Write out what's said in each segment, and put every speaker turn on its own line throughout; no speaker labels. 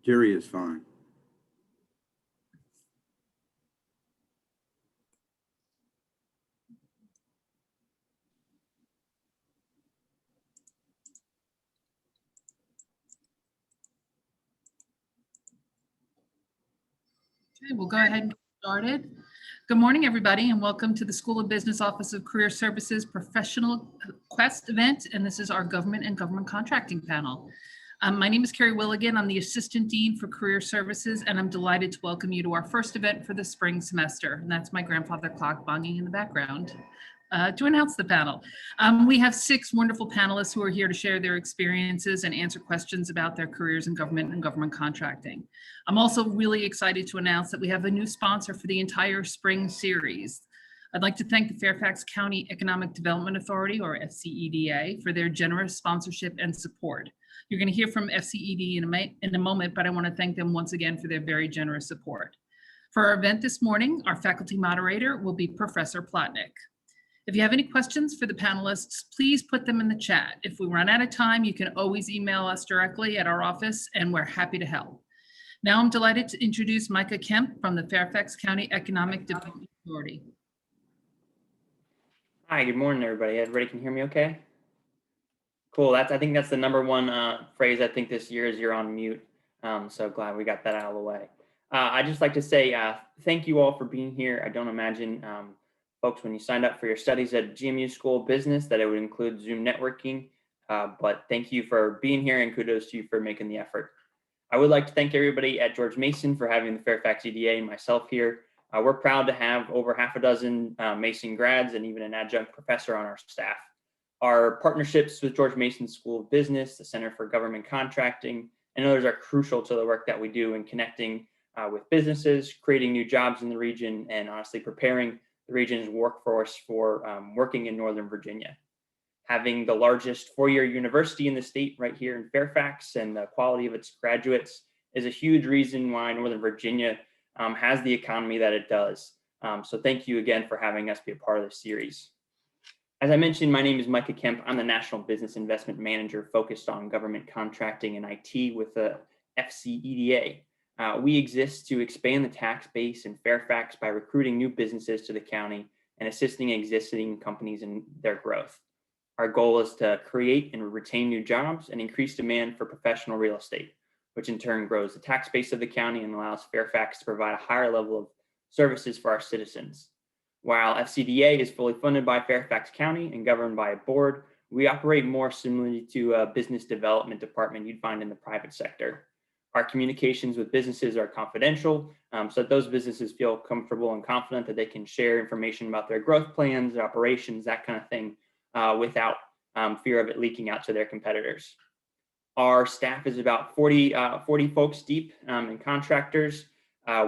Jerry is fine.
Okay, we'll go ahead and get started. Good morning, everybody, and welcome to the School of Business Office of Career Services Professional Quest event, and this is our Government and Government Contracting panel. My name is Carrie Willigan. I'm the Assistant Dean for Career Services, and I'm delighted to welcome you to our first event for the spring semester, and that's my grandfather clock banging in the background. To announce the panel. We have 6 wonderful panelists who are here to share their experiences and answer questions about their careers in government and government contracting. I'm also really excited to announce that we have a new sponsor for the entire spring series. I'd like to thank the Fairfax County Economic Development Authority, or FCEDA, for their generous sponsorship and support. You're going to hear from FCED in a moment, but I want to thank them once again for their very generous support. For our event this morning, our faculty moderator will be Professor Putnik. If you have any questions for the panelists, please put them in the chat. If we run out of time, you can always email us directly at our office, and we're happy to help. Now I'm delighted to introduce Micah Kemp from the Fairfax County Economic Development Authority.
Hi, good morning, everybody. Everybody can hear me okay? Cool. I think that's the number one phrase I think this year is you're on mute. So glad we got that out of the way. I'd just like to say thank you all for being here. I don't imagine folks, when you signed up for your studies at GMU School of Business, that it would include Zoom networking, but thank you for being here and kudos to you for making the effort. I would like to thank everybody at George Mason for having the Fairfax EDA and myself here. We're proud to have over half a dozen Mason grads and even an adjunct professor on our staff. Our partnerships with George Mason School of Business, the Center for Government Contracting, and others are crucial to the work that we do in connecting with businesses, creating new jobs in the region, and honestly preparing the region's workforce for working in Northern Virginia. Having the largest 4-year university in the state right here in Fairfax and the quality of its graduates is a huge reason why Northern Virginia has the economy that it does. So thank you again for having us be a part of this series. As I mentioned, my name is Micah Kemp. I'm the National Business Investment Manager focused on government contracting and IT with the FCEDA. We exist to expand the tax base in Fairfax by recruiting new businesses to the county and assisting existing companies in their growth. Our goal is to create and retain new jobs and increase demand for professional real estate, which in turn grows the tax base of the county and allows Fairfax to provide a higher level of services for our citizens. While FCDA is fully funded by Fairfax County and governed by a board, we operate more similarly to a business development department you'd find in the private sector. Our communications with businesses are confidential, so that those businesses feel comfortable and confident that they can share information about their growth plans, their operations, that kind of thing, without fear of it leaking out to their competitors. Our staff is about 40 folks deep and contractors.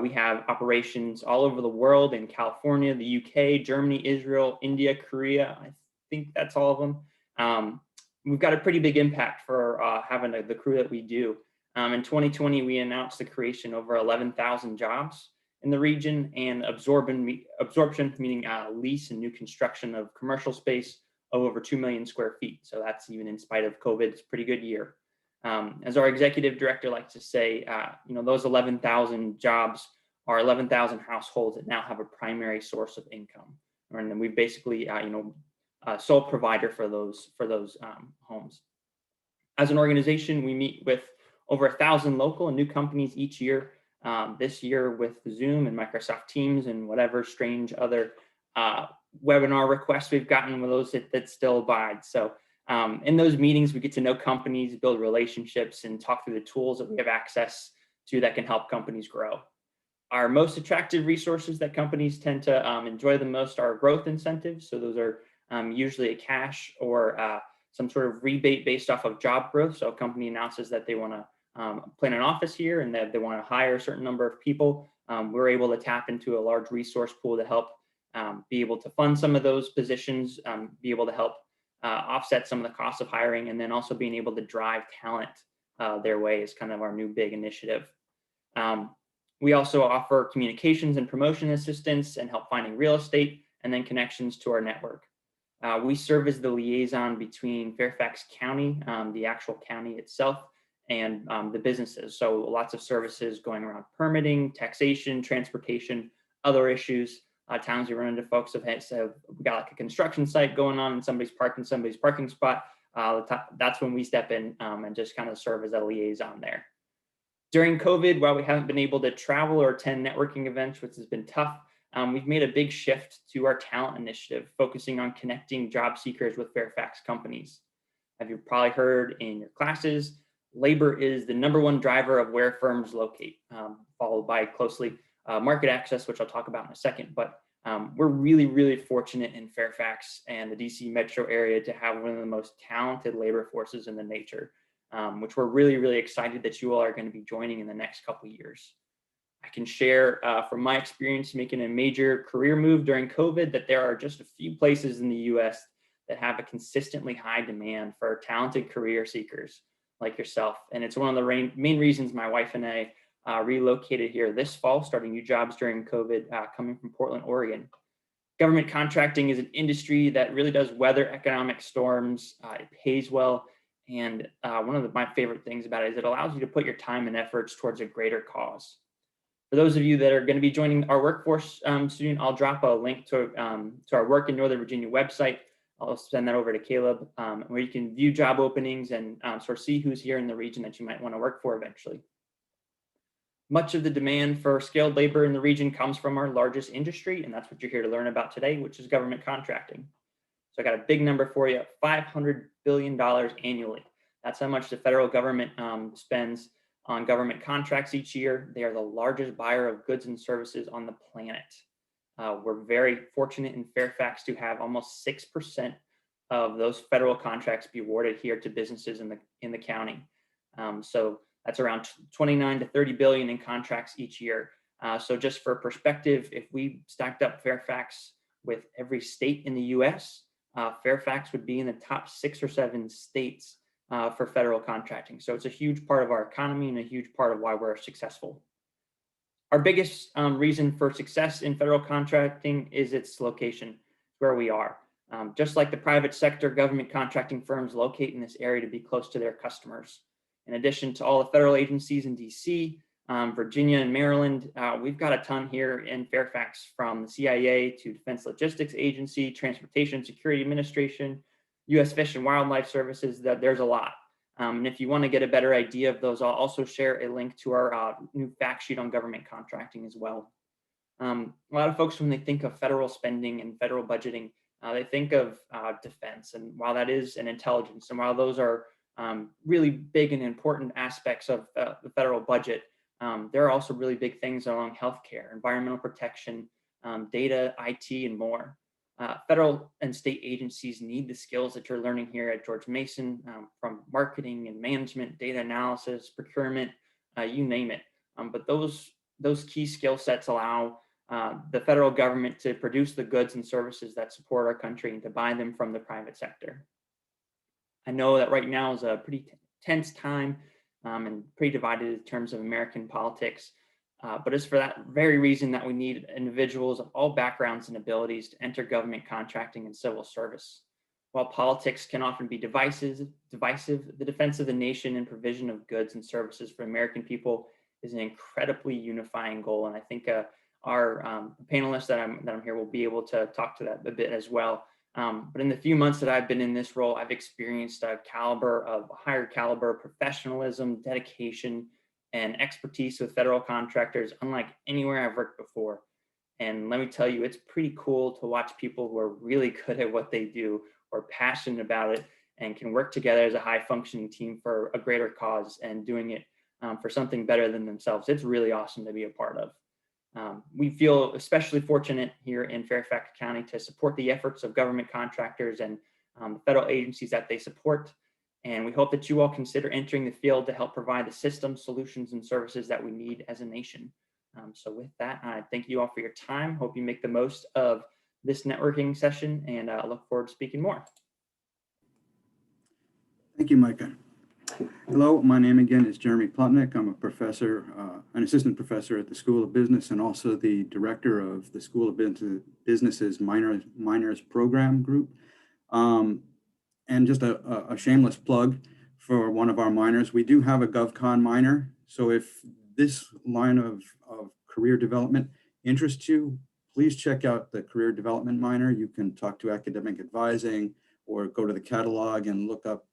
We have operations all over the world in California, the UK, Germany, Israel, India, Korea. I think that's all of them. We've got a pretty big impact for having the crew that we do. In 2020, we announced the creation of over 11,000 jobs in the region and absorption, meaning lease and new construction of commercial space of over 2 million square feet. So that's even in spite of COVID, it's a pretty good year. As our executive director likes to say, those 11,000 jobs are 11,000 households that now have a primary source of income. And then we basically, a sole provider for those homes. As an organization, we meet with over 1,000 local and new companies each year. This year with Zoom and Microsoft Teams and whatever strange other webinar requests we've gotten with those that still abide. So in those meetings, we get to know companies, build relationships, and talk through the tools that we have access to that can help companies grow. Our most attractive resources that companies tend to enjoy the most are growth incentives. So those are usually a cash or some sort of rebate based off of job growth. So a company announces that they want to plan an office here and that they want to hire a certain number of people. We're able to tap into a large resource pool to help be able to fund some of those positions, be able to help offset some of the costs of hiring, and then also being able to drive talent their way is kind of our new big initiative. We also offer communications and promotion assistance and help finding real estate and then connections to our network. We serve as the liaison between Fairfax County, the actual county itself, and the businesses. So lots of services going around permitting, taxation, transportation, other issues. A lot of times we run into folks of, hey, so we got like a construction site going on and somebody's parking somebody's parking spot. That's when we step in and just kind of serve as a liaison there. During COVID, while we haven't been able to travel or attend networking events, which has been tough, we've made a big shift to our talent initiative, focusing on connecting job seekers with Fairfax companies. As you've probably heard in your classes, labor is the #1 driver of where firms locate, followed by closely market access, which I'll talk about in a second. But we're really, really fortunate in Fairfax and the DC metro area to have one of the most talented labor forces in the nature, which we're really, really excited that you all are going to be joining in the next couple of years. I can share from my experience making a major career move during COVID that there are just a few places in the US that have a consistently high demand for talented career seekers like yourself. And it's one of the main reasons my wife and I relocated here this fall, starting new jobs during COVID, coming from Portland, Oregon. Government contracting is an industry that really does weather economic storms. It pays well. And one of my favorite things about it is it allows you to put your time and efforts towards a greater cause. For those of you that are going to be joining our workforce soon, I'll drop a link to our Work in Northern Virginia website. I'll send that over to Caleb, where you can view job openings and sort of see who's here in the region that you might want to work for eventually. Much of the demand for skilled labor in the region comes from our largest industry, and that's what you're here to learn about today, which is government contracting. So I got a big number for you, $500 billion annually. That's how much the federal government spends on government contracts each year. They are the largest buyer of goods and services on the planet. We're very fortunate in Fairfax to have almost 6% of those federal contracts be awarded here to businesses in the county. So that's around 29 to 30 billion in contracts each year. So just for perspective, if we stacked up Fairfax with every state in the US, Fairfax would be in the top 6 or 7 states for federal contracting. So it's a huge part of our economy and a huge part of why we're successful. Our biggest reason for success in federal contracting is its location, where we are. Just like the private sector, government contracting firms locate in this area to be close to their customers. In addition to all the federal agencies in DC, Virginia and Maryland, we've got a ton here in Fairfax, from the CIA to Defense Logistics Agency, Transportation Security Administration, U.S. Fish and Wildlife Services. There's a lot. And if you want to get a better idea of those, I'll also share a link to our new fact sheet on government contracting as well. A lot of folks, when they think of federal spending and federal budgeting, they think of defense. And while that is an intelligence, and while those are really big and important aspects of the federal budget, there are also really big things along healthcare, environmental protection, data, IT, and more. Federal and state agencies need the skills that you're learning here at George Mason, from marketing and management, data analysis, procurement, you name it. But those key skill sets allow the federal government to produce the goods and services that support our country and to buy them from the private sector. I know that right now is a pretty tense time and pretty divided in terms of American politics. But it's for that very reason that we need individuals of all backgrounds and abilities to enter government contracting and civil service. While politics can often be divisive, the defense of the nation and provision of goods and services for American people is an incredibly unifying goal. And I think our panelists that I'm here will be able to talk to that a bit as well. But in the few months that I've been in this role, I've experienced a higher caliber professionalism, dedication, and expertise with federal contractors unlike anywhere I've worked before. And let me tell you, it's pretty cool to watch people who are really good at what they do or passionate about it and can work together as a high functioning team for a greater cause and doing it for something better than themselves. It's really awesome to be a part of. We feel especially fortunate here in Fairfax County to support the efforts of government contractors and the federal agencies that they support. And we hope that you all consider entering the field to help provide the systems, solutions, and services that we need as a nation. So with that, I thank you all for your time. Hope you make the most of this networking session, and I look forward to speaking more.
Thank you, Micah. Hello, my name again is Jeremy Putnik. I'm a professor, an assistant professor at the School of Business and also the director of the School of Business's Minors Program Group. And just a shameless plug for one of our minors. We do have a GovCon minor. So if this line of career development interests you, please check out the career development minor. You can talk to academic advising or go to the catalog and look up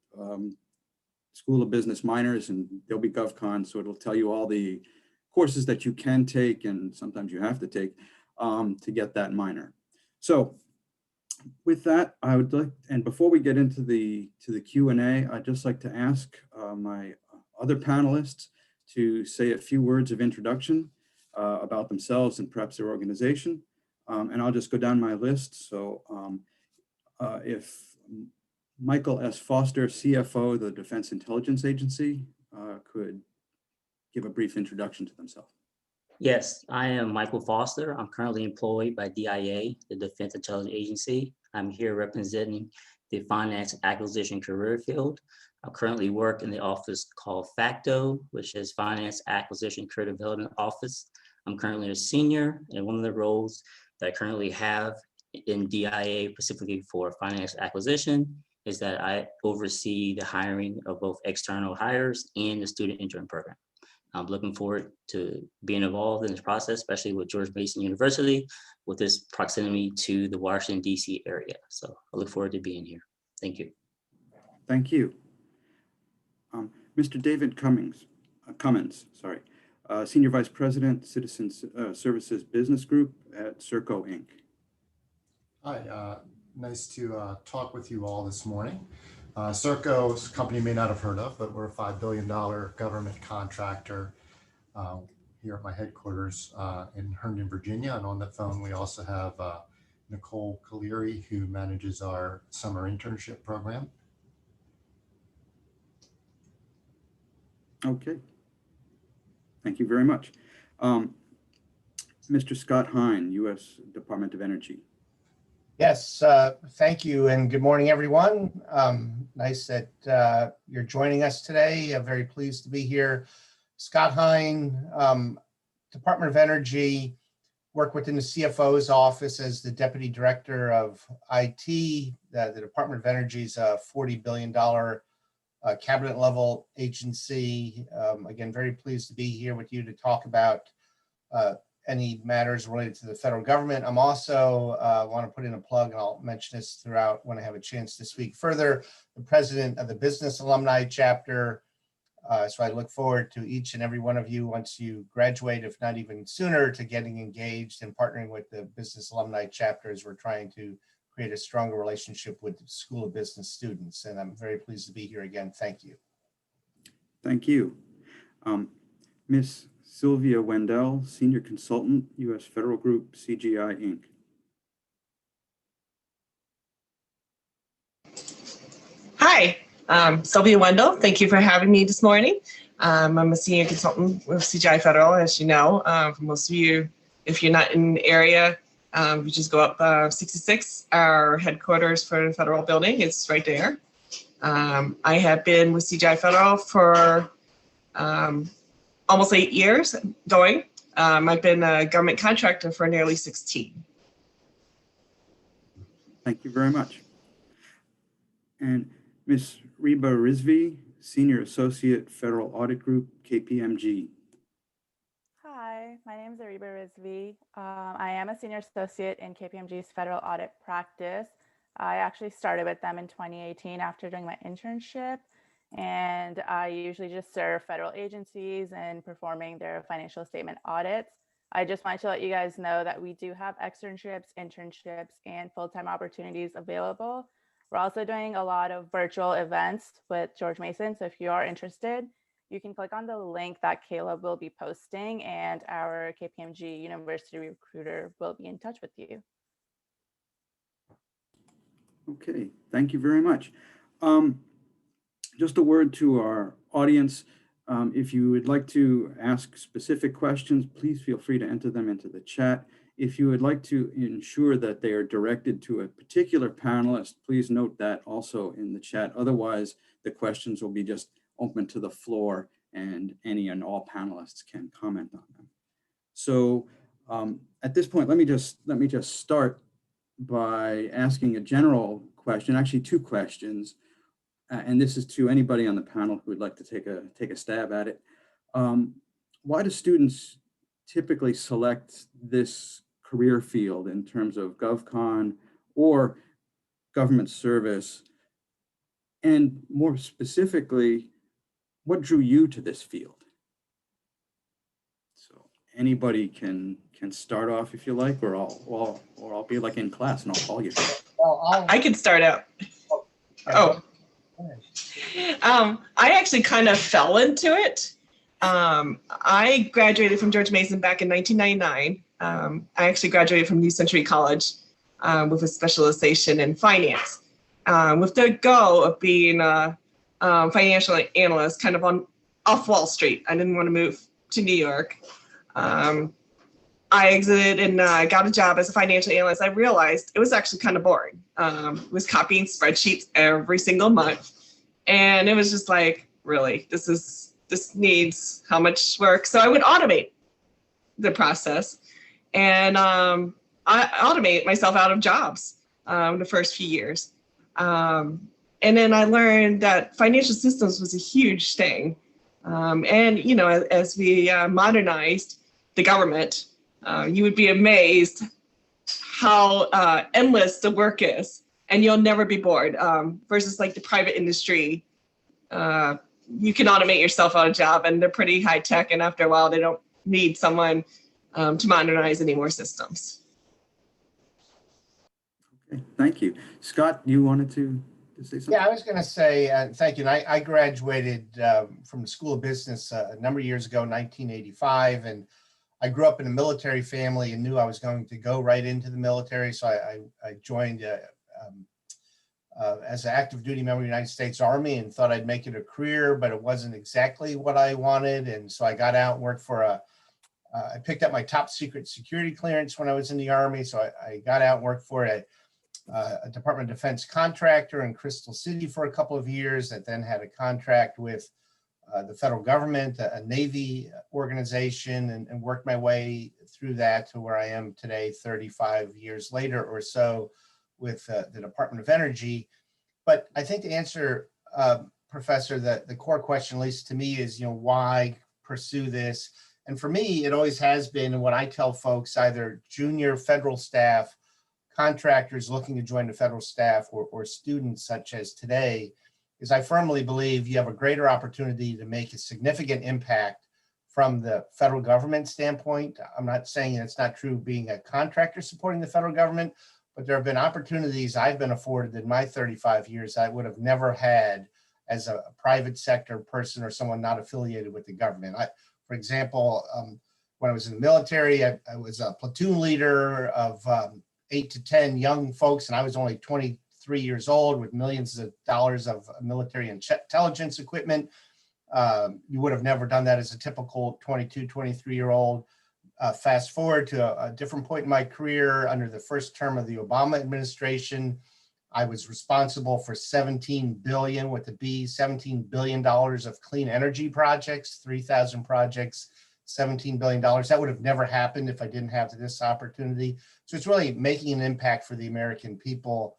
School of Business minors, and there'll be GovCon. So it'll tell you all the courses that you can take and sometimes you have to take to get that minor. So with that, I would like, and before we get into the Q&A, I'd just like to ask my other panelists to say a few words of introduction about themselves and perhaps their organization. And I'll just go down my list. So if Michael S. Foster, CFO of the Defense Intelligence Agency, could give a brief introduction to themselves.
Yes, I am Michael Foster. I'm currently employed by DIA, the Defense Intelligence Agency. I'm here representing the finance acquisition career field. I currently work in the office called FACTO, which is Finance Acquisition Career Development Office. I'm currently a senior, and one of the roles that I currently have in DIA, specifically for finance acquisition, is that I oversee the hiring of both external hires and the student intern program. I'm looking forward to being involved in this process, especially with George Mason University, with its proximity to the Washington, D.C. area. So I look forward to being here. Thank you.
Thank you. Mr. David Cummins, Senior Vice President, Citizen Services Business Group at Serco, Inc.
Hi, nice to talk with you all this morning. Serco is a company you may not have heard of, but we're a $5 billion government contractor here at my headquarters in Herndon, Virginia. And on the phone, we also have Nicole Caleri, who manages our summer internship program.
Okay. Thank you very much. Mr. Scott Hine, U.S. Department of Energy.
Yes, thank you, and good morning, everyone. Nice that you're joining us today. I'm very pleased to be here. Scott Hine, Department of Energy, work within the CFO's office as the Deputy Director of IT. The Department of Energy is a $40 billion cabinet level agency. Again, very pleased to be here with you to talk about any matters related to the federal government. I'm also want to put in a plug, and I'll mention this throughout when I have a chance to speak further, the president of the Business Alumni Chapter. So I look forward to each and every one of you once you graduate, if not even sooner, to getting engaged and partnering with the Business Alumni Chapter as we're trying to create a stronger relationship with the School of Business students. And I'm very pleased to be here again. Thank you.
Thank you. Ms. Sylvia Wendell, Senior Consultant, U.S. Federal Group, CGI, Inc.
Hi, Sylvia Wendell. Thank you for having me this morning. I'm a senior consultant with CGI Federal, as you know. For most of you, if you're not in the area, you just go up 66. Our headquarters for the federal building is right there. I have been with CGI Federal for almost 8 years going. I've been a government contractor for nearly 16.
Thank you very much. And Ms. Reba Rizvi, Senior Associate Federal Audit Group, KPMG.
Hi, my name is Reba Rizvi. I am a Senior Associate in KPMG's Federal Audit Practice. I actually started with them in 2018 after doing my internship. And I usually just serve federal agencies and performing their financial statement audits. I just wanted to let you guys know that we do have externships, internships, and full-time opportunities available. We're also doing a lot of virtual events with George Mason. So if you are interested, you can click on the link that Caleb will be posting, and our KPMG University recruiter will be in touch with you.
Okay, thank you very much. Just a word to our audience. If you would like to ask specific questions, please feel free to enter them into the chat. If you would like to ensure that they are directed to a particular panelist, please note that also in the chat. Otherwise, the questions will be just open to the floor and any and all panelists can comment on them. So at this point, let me just start by asking a general question, actually two questions. and this is to anybody on the panel who would like to take a stab at it. Why do students typically select this career field in terms of GovCon or government service? And more specifically, what drew you to this field? So anybody can start off if you like, or I'll be like in class and I'll call you.
Well,
I can start out. Oh, I actually kind of fell into it. I graduated from George Mason back in 1999. I actually graduated from New Century College with a specialization in finance, with the goal of being a financial analyst kind of off Wall Street. I didn't want to move to New York. I exited and got a job as a financial analyst. I realized it was actually kind of boring. It was copying spreadsheets every single month. And it was just like, really, this needs how much work? So I would automate the process and I automate myself out of jobs the first few years. And then I learned that financial systems was a huge thing. And, you know, as we modernized the government, you would be amazed how endless the work is, and you'll never be bored. Versus like the private industry, you can automate yourself out of job, and they're pretty high tech, and after a while, they don't need someone to modernize any more systems.
Okay, thank you. Scott, you wanted to say something?
yeah, I was going to say thank you. And I graduated from the School of Business a number of years ago, 1985, and I grew up in a military family and knew I was going to go right into the military. So I joined as an active duty member of the United States Army and thought I'd make it a career, but it wasn't exactly what I wanted. And so I got out and worked for I picked up my top secret security clearance when I was in the Army. So I got out and worked for a Department of Defense contractor in Crystal City for a couple of years, that then had a contract with the federal government, a Navy organization, and worked my way through that to where I am today, 35 years later or so, with the Department of Energy. But I think to answer, Professor, the core question, at least to me, is, why pursue this? And for me, it always has been, and what I tell folks, either junior federal staff, contractors looking to join the federal staff, or students such as today, is I firmly believe you have a greater opportunity to make a significant impact from the federal government standpoint. I'm not saying it's not true being a contractor supporting the federal government, but there have been opportunities I've been afforded in my 35 years I would have never had as a private sector person or someone not affiliated with the government. For example, when I was in the military, I was a platoon leader of 8 to 10 young folks, and I was only 23 years old with millions of dollars of military intelligence equipment. You would have never done that as a typical 22, 23-year-old. Fast forward to a different point in my career under the first term of the Obama administration, I was responsible for $17 billion with a B, $17 billion of clean energy projects, 3,000 projects, $17 billion. That would have never happened if I didn't have this opportunity. So it's really making an impact for the American people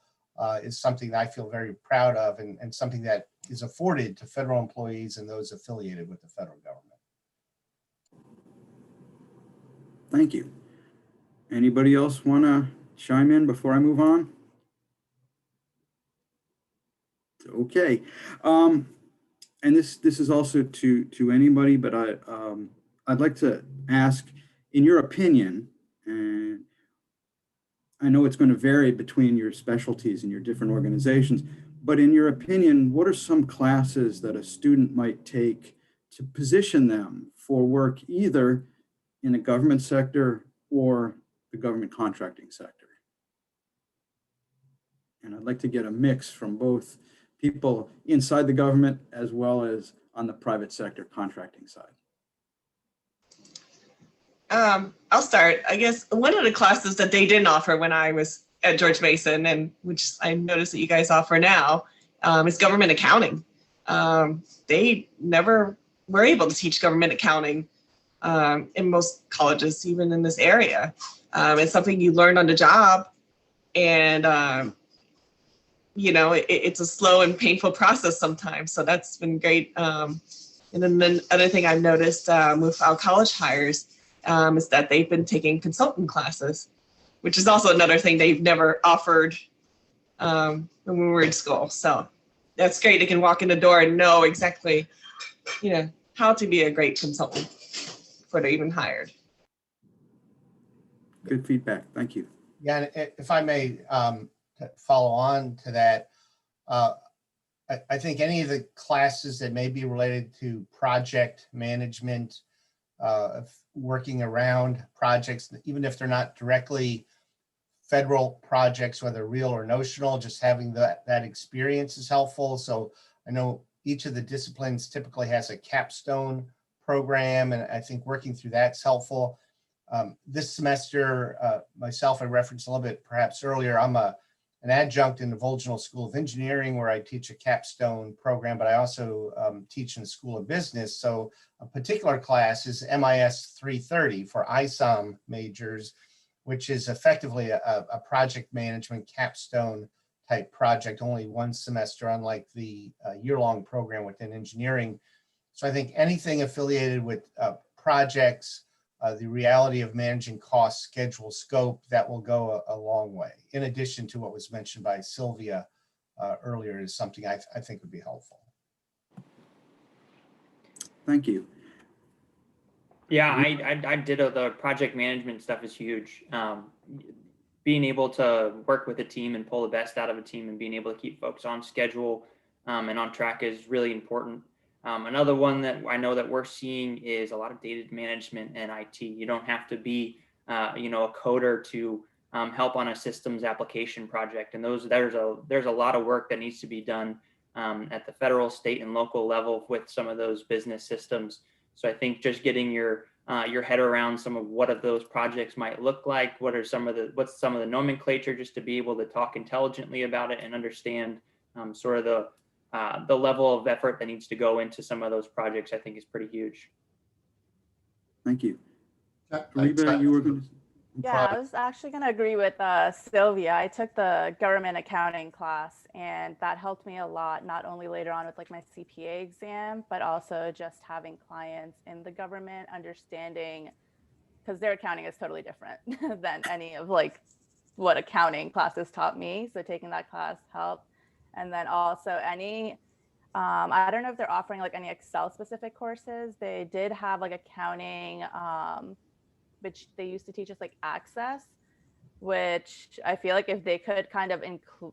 is something that I feel very proud of, and something that is afforded to federal employees and those affiliated with the federal government.
Thank you. Anybody else want to chime in before I move on? Okay. And this is also to anybody, but I'd like to ask, in your opinion, and I know it's going to vary between your specialties and your different organizations, but in your opinion, what are some classes that a student might take to position them for work either in the government sector or the government contracting sector? And I'd like to get a mix from both people inside the government as well as on the private sector contracting side.
I'll start. I guess one of the classes that they didn't offer when I was at George Mason, and which I noticed that you guys offer now, is government accounting. They never were able to teach government accounting in most colleges, even in this area. It's something you learn on the job, and it's a slow and painful process sometimes. So that's been great. And then the other thing I've noticed with our college hires is that they've been taking consultant classes, which is also another thing they've never offered when we were in school. So that's great. They can walk in the door and know exactly, how to be a great consultant before they're even hired.
Good feedback. Thank you.
Yeah, and if I may follow on to that, I think any of the classes that may be related to project management, working around projects, even if they're not directly federal projects, whether real or notional, just having that experience is helpful. So I know each of the disciplines typically has a capstone program, and I think working through that's helpful. This semester, myself, I referenced a little bit perhaps earlier, I'm an adjunct in the Volginal School of Engineering, where I teach a capstone program, but I also teach in the School of Business. So a particular class is MIS 330 for ISOM majors, which is effectively a project management capstone type project, only one semester, unlike the year-long program within engineering. So I think anything affiliated with projects, the reality of managing cost, schedule, scope, that will go a long way. In addition to what was mentioned by Sylvia earlier, is something I think would be helpful.
Thank you.
Yeah, I ditto. The project management stuff is huge. Being able to work with a team and pull the best out of a team and being able to keep folks on schedule and on track is really important. Another one that I know that we're seeing is a lot of data management and IT. You don't have to be, a coder to help on a systems application project. And there's a lot of work that needs to be done at the federal, state, and local level with some of those business systems. So I think just getting your head around some of what of those projects might look like, what's some of the nomenclature, just to be able to talk intelligently about it and understand sort of the level of effort that needs to go into some of those projects, I think is pretty huge.
Thank you. Reba, you were going to...
Yeah, I was actually going to agree with Sylvia. I took the government accounting class, and that helped me a lot, not only later on with like my CPA exam, but also just having clients in the government, understanding, because their accounting is totally different than any of like what accounting classes taught me. So taking that class helped. And then also I don't know if they're offering like any Excel specific courses. They did have like accounting, which they used to teach us like Access, which I feel like if they could kind of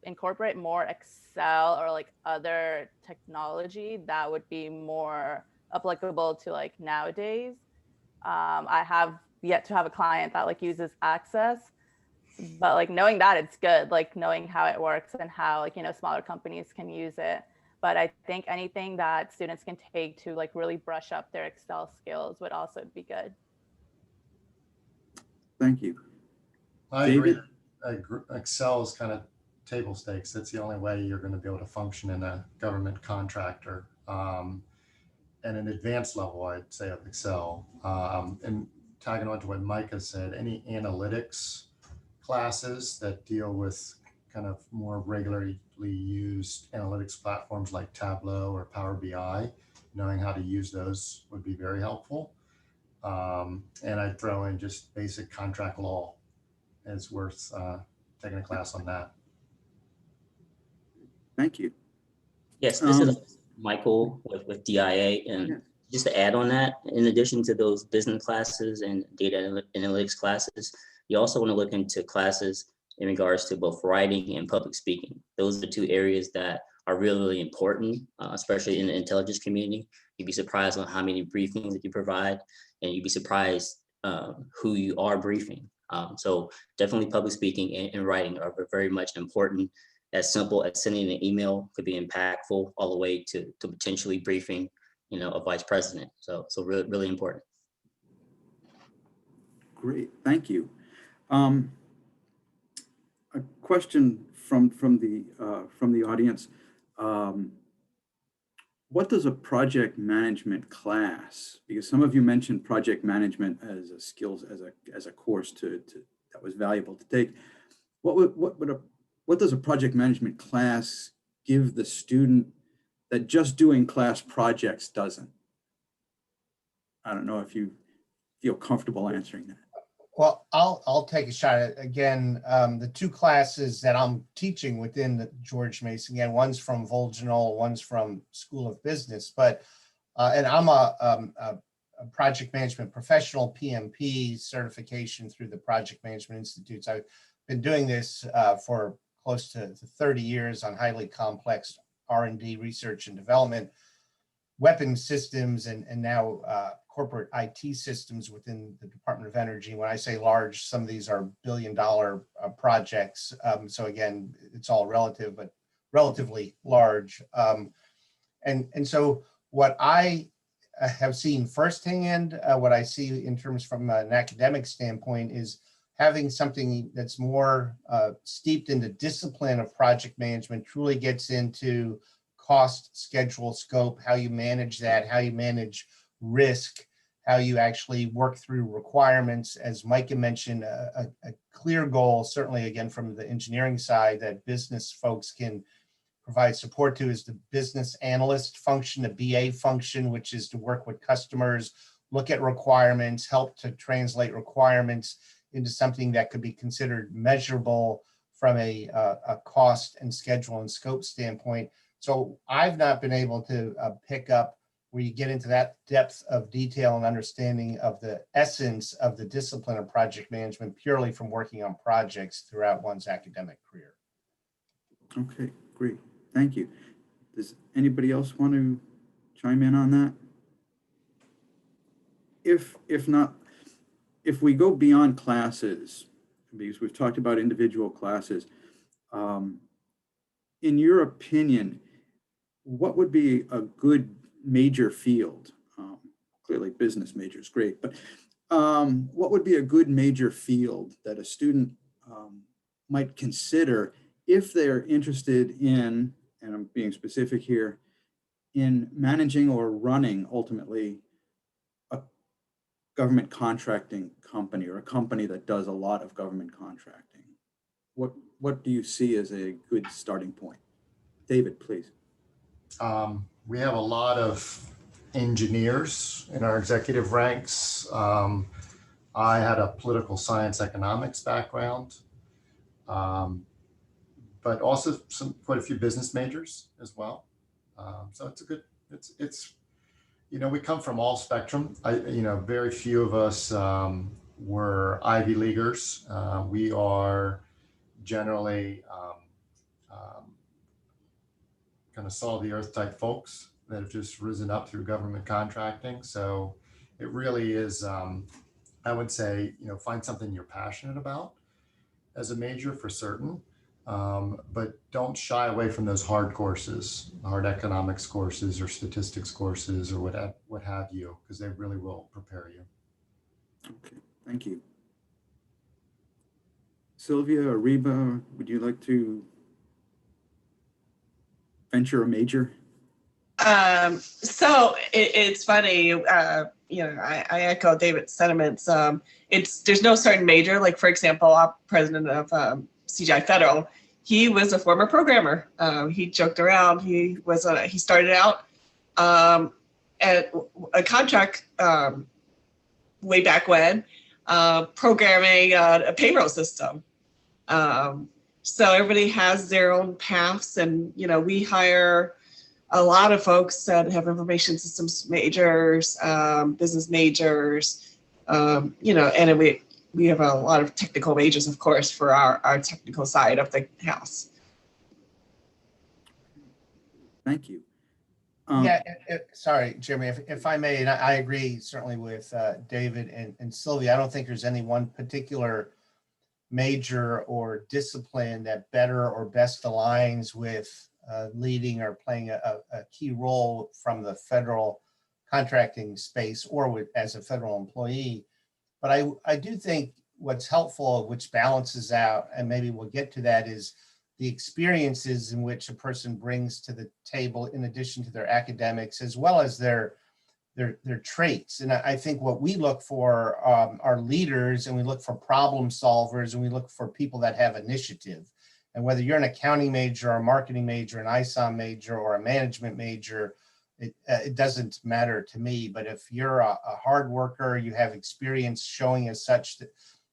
incorporate more Excel or like other technology, that would be more applicable to like nowadays. I have yet to have a client that like uses Access, but like knowing that it's good, like knowing how it works and how like, smaller companies can use it. But I think anything that students can take to like really brush up their Excel skills would also be good.
Thank you.
I agree. Excel is kind of table stakes. That's the only way you're going to be able to function in a government contractor. And an advanced level, I'd say, of Excel. And tagging on to what Micah said, any analytics classes that deal with kind of more regularly used analytics platforms like Tableau or Power BI, knowing how to use those would be very helpful. And I'd throw in just basic contract law as worth taking a class on that.
Thank you.
Yes, this is Michael with DIA. And just to add on that, in addition to those business classes and data analytics classes, you also want to look into classes in regards to both writing and public speaking. Those are the two areas that are really, really important, especially in the intelligence community. You'd be surprised on how many briefings that you provide, and you'd be surprised who you are briefing. So definitely public speaking and writing are very much important. As simple as sending an email could be impactful all the way to potentially briefing, a vice president. So really, really important.
Great, thank you. A question from the audience. What does a project management class, because some of you mentioned project management as a course that was valuable to take. What would a what does a project management class give the student that just doing class projects doesn't? I don't know if you feel comfortable answering that.
Well, I'll take a shot at, again, the two classes that I'm teaching within the George Mason, again, one's from Volginal, one's from School of Business, but, and I'm a project management professional, PMP certification through the Project Management Institutes. I've been doing this for close to 30 years on highly complex R&D research and development, weapons systems, and now corporate IT systems within the Department of Energy. When I say large, some of these are billion-dollar projects. So again, it's all relative, but relatively large. And so what I have seen firsthand, what I see in terms from an academic standpoint is having something that's more steeped in the discipline of project management, truly gets into cost, schedule, scope, how you manage that, how you manage risk, how you actually work through requirements. As Micah mentioned, a clear goal, certainly again from the engineering side, that business folks can provide support to is the business analyst function, the BA function, which is to work with customers, look at requirements, help to translate requirements into something that could be considered measurable from a cost and schedule and scope standpoint. So I've not been able to pick up where you get into that depth of detail and understanding of the essence of the discipline of project management purely from working on projects throughout one's academic career.
Okay, great. Thank you. Does anybody else want to chime in on that? If not, if we go beyond classes, because we've talked about individual classes, in your opinion, what would be a good major field? Clearly business major is great, but what would be a good major field that a student might consider if they're interested in, and I'm being specific here, in managing or running ultimately a government contracting company or a company that does a lot of government contracting? What do you see as a good starting point? David, please.
We have a lot of engineers in our executive ranks. I had a political science economics background, but also quite a few business majors as well. So it's a good, it's you know, we come from all spectrum. Very few of us were Ivy Leaguers. We are generally kind of solve the earth type folks that have just risen up through government contracting. So it really is, I would say, find something you're passionate about as a major for certain, but don't shy away from those hard courses, hard economics courses or statistics courses or what have you, because they really will prepare you.
Okay, thank you. Sylvia or Reba, would you like to venture a major?
So it's funny, I echo David's sentiments. There's no certain major. Like, for example, our president of CGI Federal, he was a former programmer. He joked around. He started out at a contract way back when, programming a payroll system. So everybody has their own paths, and we hire a lot of folks that have information systems majors, business majors, and we have a lot of technical majors, of course, for our technical side of the house.
Thank you.
Sorry, Jeremy, if I may, and I agree certainly with David and Sylvia. I don't think there's any one particular major or discipline that better or best aligns with leading or playing a key role from the federal contracting space or as a federal employee. But I do think what's helpful, which balances out, and maybe we'll get to that, is the experiences in which a person brings to the table in addition to their academics, as well as their traits. And I think what we look for are leaders, and we look for problem solvers, and we look for people that have initiative. And whether you're an accounting major or a marketing major, an ISOM major or a management major, it doesn't matter to me. But if you're a hard worker, you have experience showing as such that,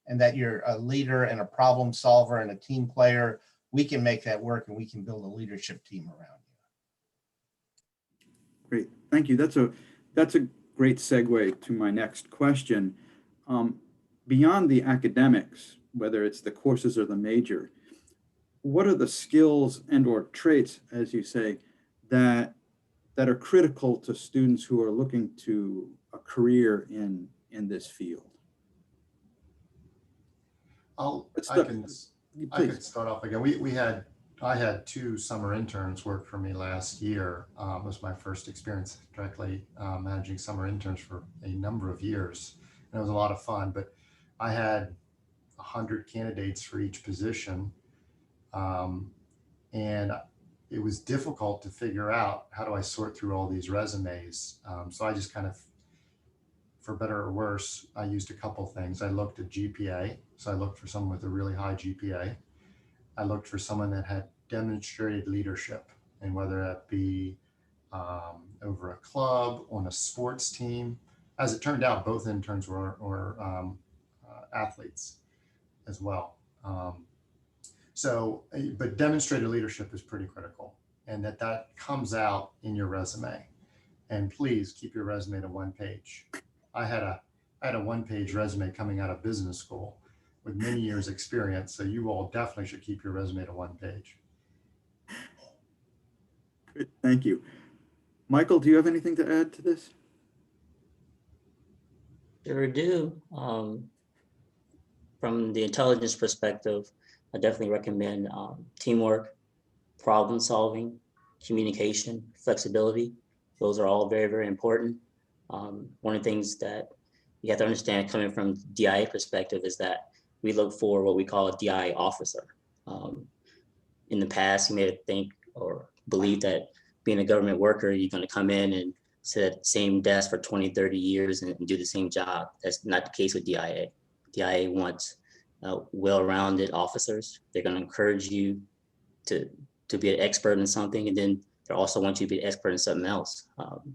and that you're a leader and a problem solver and a team player, we can make that work and we can build a leadership team around you.
Great, thank you. That's a great segue to my next question. Beyond the academics, whether it's the courses or the major, what are the skills and or traits, as you say, that are critical to students who are looking to a career in this field?
I could start off again. I had 2 summer interns work for me last year. It was my first experience directly managing summer interns for a number of years. And it was a lot of fun, but I had 100 candidates for each position. And it was difficult to figure out, how do I sort through all these resumes? So I just kind of, for better or worse, I used a couple things. I looked at GPA. So I looked for someone with a really high GPA. I looked for someone that had demonstrated leadership, and whether that be over a club, on a sports team. As it turned out, both interns were athletes as well. But demonstrated leadership is pretty critical, and that comes out in your resume. And please keep your resume to 1 page. I had a 1-page resume coming out of business school with many years experience. So you all definitely should keep your resume to 1 page.
Good, thank you. Michael, do you have anything to add to this?
Sure do. From the intelligence perspective, I definitely recommend teamwork, problem solving, communication, flexibility. Those are all very, very important. One of the things that you have to understand coming from DIA perspective is that we look for what we call a DIA officer. In the past, you may think or believe that being a government worker, you're going to come in and sit at the same desk for 20, 30 years and do the same job. That's not the case with DIA. DIA wants well-rounded officers. They're going to encourage you to be an expert in something, and then they also want you to be an expert in something else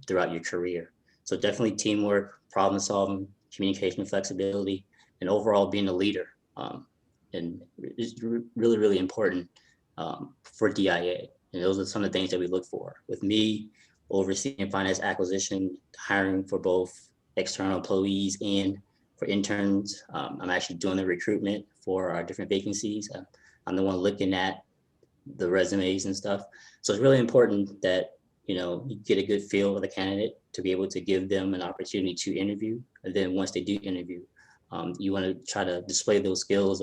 throughout your career. So definitely teamwork, problem solving, communication, flexibility, and overall being a leader. And it's really, really important for DIA. And those are some of the things that we look for. With me overseeing finance acquisition, hiring for both external employees and for interns, I'm actually doing the recruitment for our different vacancies. I'm the one looking at the resumes and stuff. So it's really important that you get a good feel of the candidate to be able to give them an opportunity to interview. And then once they do interview, you want to try to display those skills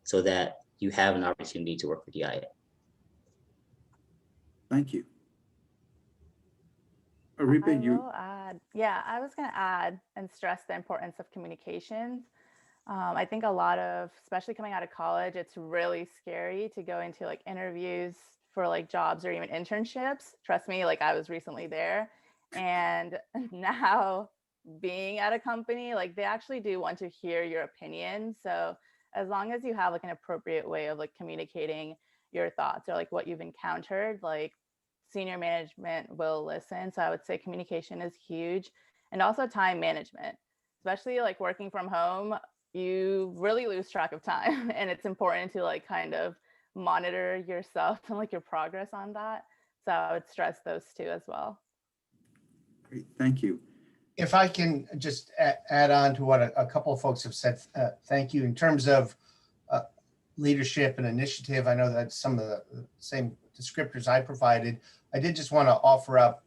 so that you have an opportunity to work for DIA.
Thank you.
I
Ariba,
will add, yeah, I was going to add and stress the importance of communications. I think a lot of, especially coming out of college, it's really scary to go into like interviews for like jobs or even internships. Trust me, like I was recently there, and now being at a company, like they actually do want to hear your opinion. So as long as you have like an appropriate way of like communicating your thoughts or like what you've encountered, like senior management will listen. So I would say communication is huge, and also time management, especially like working from home. You really lose track of time, and it's important to like kind of monitor yourself and like your progress on that. So I would stress those 2 as well.
great, thank you.
If I can just add on to what a couple of folks have said, thank you. In terms of leadership and initiative, I know that some of the same descriptors I provided. I did just want to offer up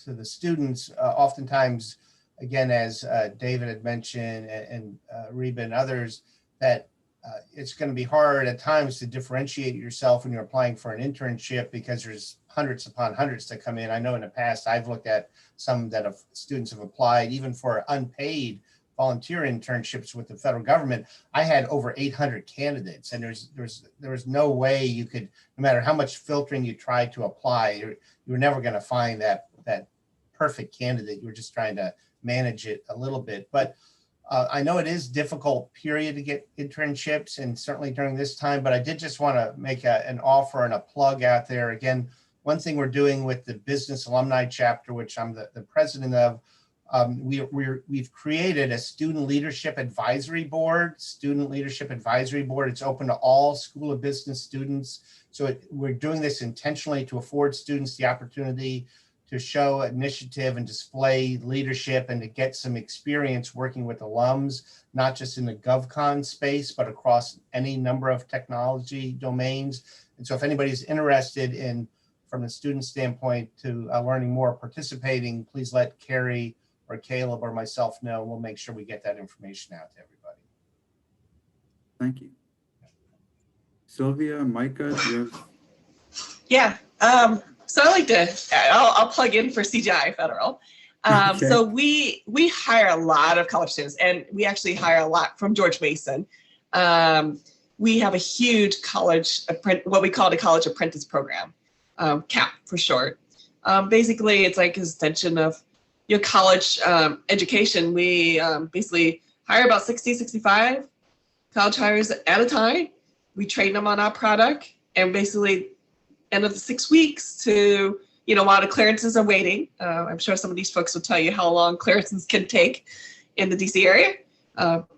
to the students, oftentimes, again, as David had mentioned and Reba and others, that it's going to be hard at times to differentiate yourself when you're applying for an internship because there's hundreds upon hundreds that come in. I know in the past I've looked at some that students have applied even for unpaid volunteer internships with the federal government. I had over 800 candidates, and there was no way you could, no matter how much filtering you tried to apply, you were never going to find that perfect candidate. You were just trying to manage it a little bit. But I know it is difficult period to get internships, and certainly during this time, but I did just want to make an offer and a plug out there. Again, one thing we're doing with the Business Alumni Chapter, which I'm the president of, we've created a student leadership advisory board. It's open to all School of Business students. So we're doing this intentionally to afford students the opportunity to show initiative and display leadership and to get some experience working with alums, not just in the GovCon space, but across any number of technology domains. And so if anybody's interested in, from a student standpoint, to learning more, participating, please let Carrie or Caleb or myself know. We'll make sure we get that information out to everybody.
Thank you. Sylvia, Micah, do you have?
Yeah. So I like to, I'll plug in for CGI Federal.
Okay.
So we hire a lot of college students, and we actually hire a lot from George Mason. We have a huge college, what we call the college apprentice program, Capm for short. Basically, it's like an extension of your college education. We basically hire about 60, 65 college hires at a time. We train them on our product, and basically end of the 6 weeks to, while the clearances are waiting. I'm sure some of these folks will tell you how long clearances can take in the DC area,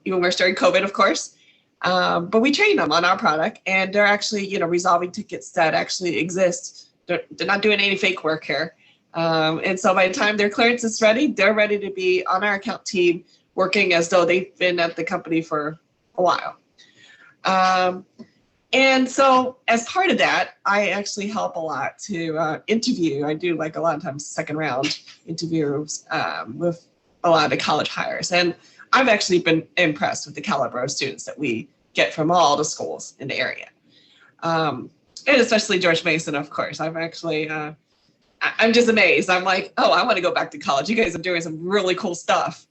even worse during COVID, of course. But we train them on our product, and they're actually, resolving tickets that actually exist. They're not doing any fake work here. And so by the time their clearance is ready, they're ready to be on our account team, working as though they've been at the company for a while. And so as part of that, I actually help a lot to interview. I do like a lot of times second round interviews with a lot of the college hires. And I've actually been impressed with the caliber of students that we get from all the schools in the area. And especially George Mason, of course. I'm actually, I'm just amazed. I'm like, oh, I want to go back to college. You guys are doing some really cool stuff.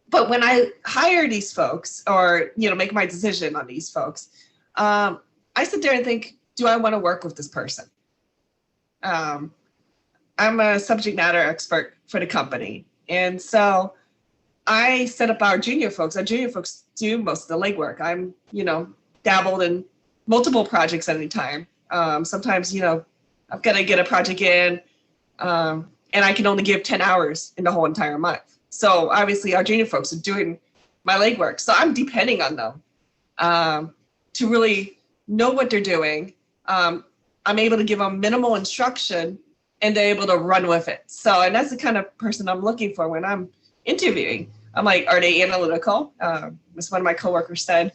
But when I hire these folks, or make my decision on these folks, I sit there and think, do I want to work with this person? I'm a subject matter expert for the company, and so I set up our junior folks. Our junior folks do most of the legwork. I'm dabbled in multiple projects at any time. Sometimes I've got to get a project in, and I can only give 10 hours in the whole entire month. So obviously our junior folks are doing my legwork. So I'm depending on them to really know what they're doing. I'm able to give them minimal instruction, and they're able to run with it. So, and that's the kind of person I'm looking for when I'm interviewing. I'm like, are they analytical? As one of my coworkers said,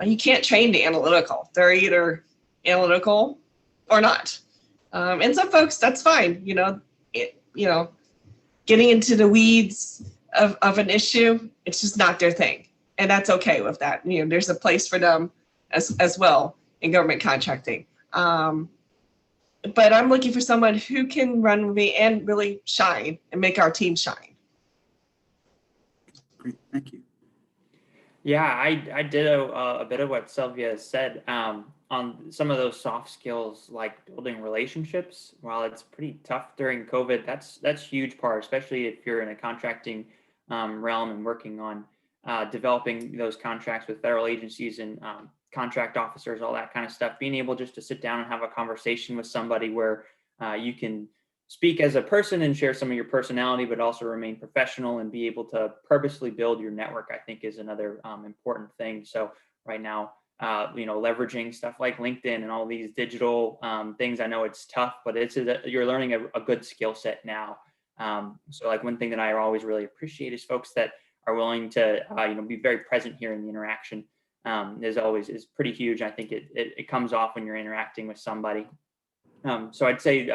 you can't train the analytical. They're either analytical or not. And some folks, that's fine. Getting into the weeds of an issue, it's just not their thing. And that's okay with that. There's a place for them as well in government contracting. But I'm looking for someone who can run with me and really shine and make our team shine.
Great, thank you.
Yeah, I did a bit of what Sylvia said on some of those soft skills, like building relationships. While it's pretty tough during COVID, that's a huge part, especially if you're in a contracting realm and working on developing those contracts with federal agencies and contract officers, all that kind of stuff. Being able just to sit down and have a conversation with somebody where you can speak as a person and share some of your personality, but also remain professional and be able to purposely build your network, I think is another important thing. So right now, leveraging stuff like LinkedIn and all these digital things, I know it's tough, but you're learning a good skill set now. So like one thing that I always really appreciate is folks that are willing to, be very present here in the interaction. Is pretty huge. I think it comes off when you're interacting with somebody. So I'd say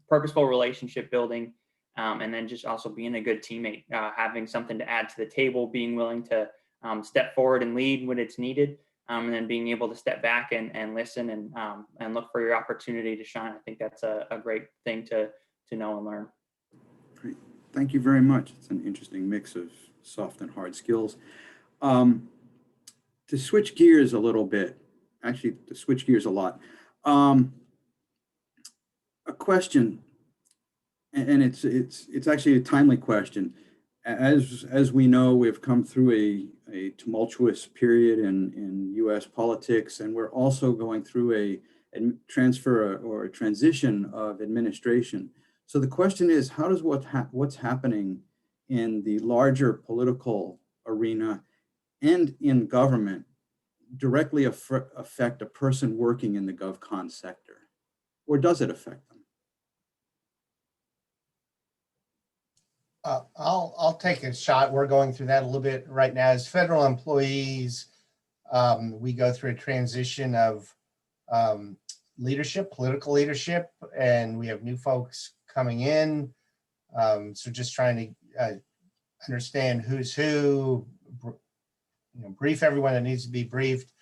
purposeful relationship building, and then just also being a good teammate, having something to add to the table, being willing to step forward and lead when it's needed, and then being able to step back and listen and look for your opportunity to shine. I think that's a great thing to know and learn.
Great, thank you very much. It's an interesting mix of soft and hard skills. To switch gears a little bit, actually to switch gears a lot. A question, and it's actually a timely question. as we know, we've come through a tumultuous period in U.S. politics, and we're also going through a transfer or a transition of administration. So the question is, how does what's happening in the larger political arena and in government directly affect a person working in the GovCon sector? Or does it affect them?
I'll take a shot. We're going through that a little bit right now. As federal employees, we go through a transition of leadership, political leadership, and we have new folks coming in. So just trying to understand who's who, brief everyone that needs to be briefed.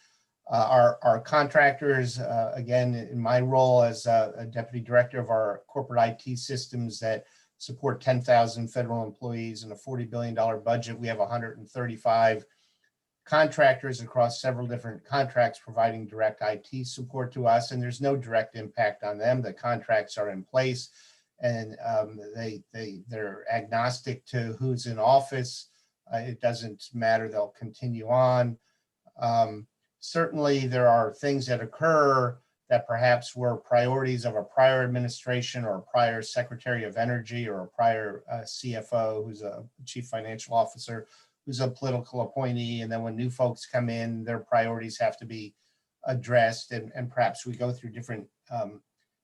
Our contractors, again, in my role as a deputy director of our corporate IT systems that support 10,000 federal employees and a $40 billion budget, we have 135 contractors across several different contracts providing direct IT support to us, and there's no direct impact on them. The contracts are in place, and they're agnostic to who's in office. It doesn't matter, they'll continue on. Certainly there are things that occur that perhaps were priorities of a prior administration or a prior Secretary of Energy or a prior CFO who's a chief financial officer who's a political appointee. And then when new folks come in, their priorities have to be addressed, and perhaps we go through different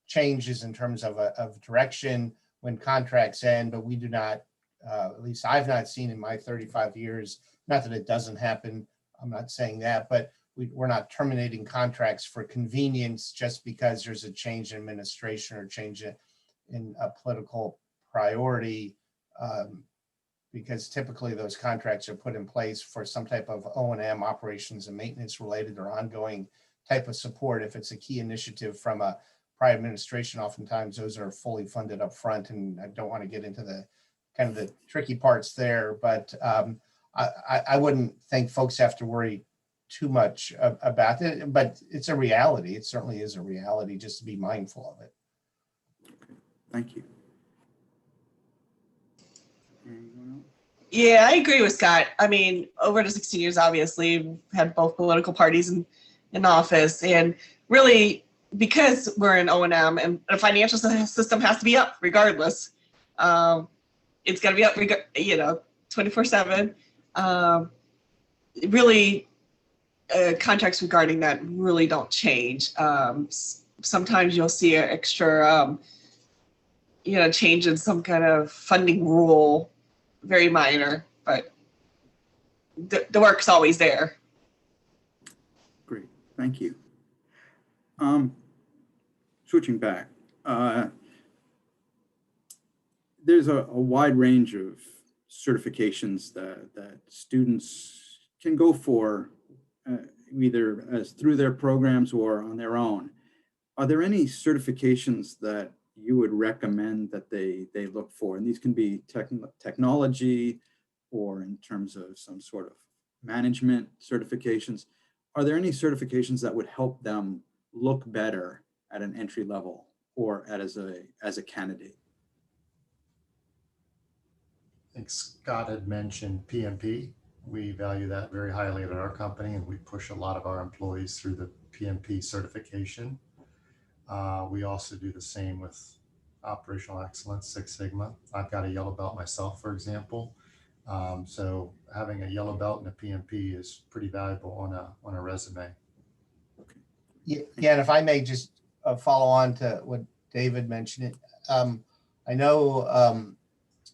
changes in terms of direction when contracts end, but we do not, at least I've not seen in my 35 years, not that it doesn't happen, I'm not saying that, but we're not terminating contracts for convenience just because there's a change in administration or change in a political priority, because typically those contracts are put in place for some type of O&M, operations and maintenance related or ongoing type of support. If it's a key initiative from a prior administration, oftentimes those are fully funded up front, and I don't want to get into the kind of the tricky parts there, but I wouldn't think folks have to worry too much about it, but it's a reality. It certainly is a reality, just to be mindful of it.
Okay. Thank you. Anyone else?
Yeah, I agree with Scott. I mean, over the 16 years, obviously, we've had both political parties in office, and really, because we're in O&M and the financial system has to be up regardless. It's got to be up, 24/7. Really, contracts regarding that really don't change. Sometimes you'll see an extra, change in some kind of funding rule, very minor, but the work's always there.
Great, thank you. Switching back, there's a wide range of certifications that students can go for either as through their programs or on their own. Are there any certifications that you would recommend that they look for? And these can be technology or in terms of some sort of management certifications. Are there any certifications that would help them look better at an entry level or as a candidate?
I think Scott had mentioned PMP. We value that very highly at our company, and we push a lot of our employees through the PMP certification. We also do the same with operational excellence, Six Sigma. I've got a yellow belt myself, for example. So having a yellow belt and a PMP is pretty valuable on a resume.
Yeah, and if I may just follow on to what David mentioned, I know,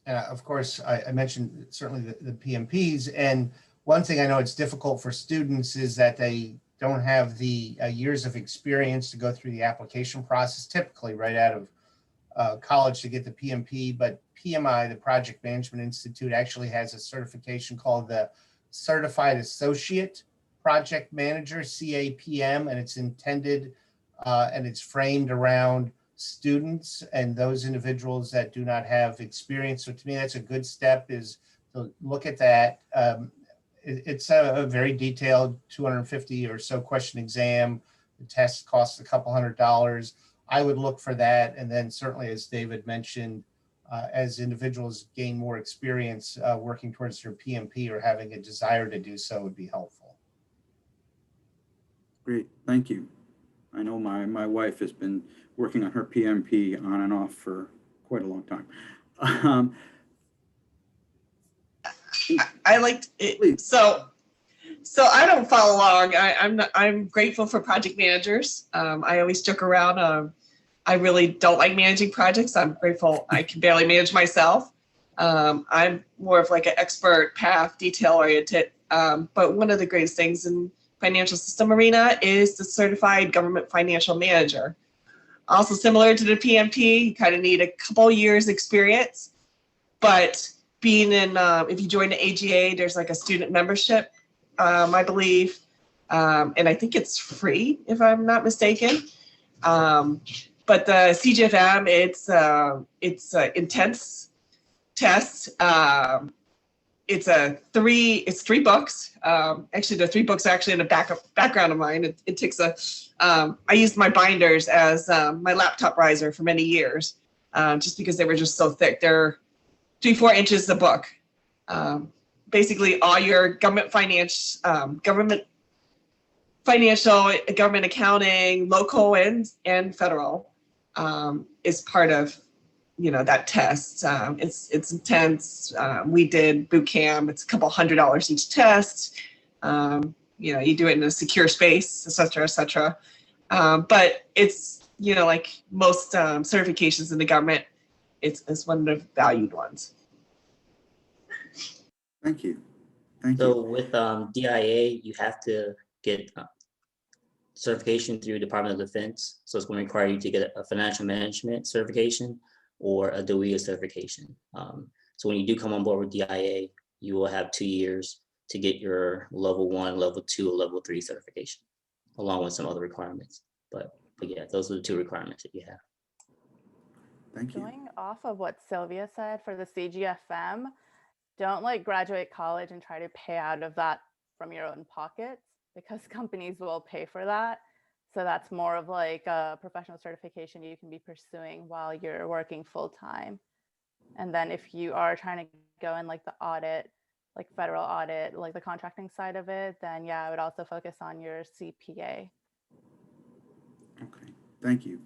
and of course, I mentioned certainly the PMPs. And one thing I know it's difficult for students is that they don't have the years of experience to go through the application process, typically right out of college to get the PMP. But PMI, the Project Management Institute, actually has a certification called the Certified Associate Project Manager, CAPM, and it's intended and it's framed around students and those individuals that do not have experience. So to me, that's a good step, is to look at that. It's a very detailed 250 or so question exam. The test costs a couple $100. I would look for that. And then certainly, as David mentioned, as individuals gain more experience working towards their PMP or having a desire to do so would be helpful.
Great, thank you. I know my wife has been working on her PMP on and off for quite a long time.
I liked it.
Please.
So I don't follow along. I'm grateful for project managers. I always joke around. I really don't like managing projects. I'm grateful I can barely manage myself. I'm more of like an expert path, detail oriented. But one of the greatest things in financial system arena is the certified government financial manager. Also similar to the PMP, you kind of need a couple years experience, but being in, if you join the AGA, there's like a student membership, I believe. And I think it's free if I'm not mistaken. But the CGFM, it's a intense test. It's 3 books. Actually, the 3 books are actually in the background of mine. It takes I used my binders as my laptop riser for many years, just because they were just so thick. They're 3-4 inches a book. Basically, all your government finance, government accounting, local and federal, is part of that test. It's intense. We did boot camp. It's a couple $100 each test. You do it in a secure space, et cetera, et cetera. But it's, like most certifications in the government, it's one of the valued ones.
Thank you. Thank
So
you.
with DIA, you have to get certification through Department of Defense. So it's going to require you to get a financial management certification or a DOE certification. So when you do come on board with DIA, you will have 2 years to get your level 1, level 2, or level 3 certification, along with some other requirements. But yeah, those are the 2 requirements that you have.
Thank you.
Going off of what Sylvia said for the CGFM, don't graduate college and try to pay out of that from your own pockets, because companies will pay for that. So that's more of like a professional certification you can be pursuing while you're working full time. And then if you are trying to go in like the audit, like federal audit, like the contracting side of it, then yeah, I would also focus on your CPA.
Okay, thank you.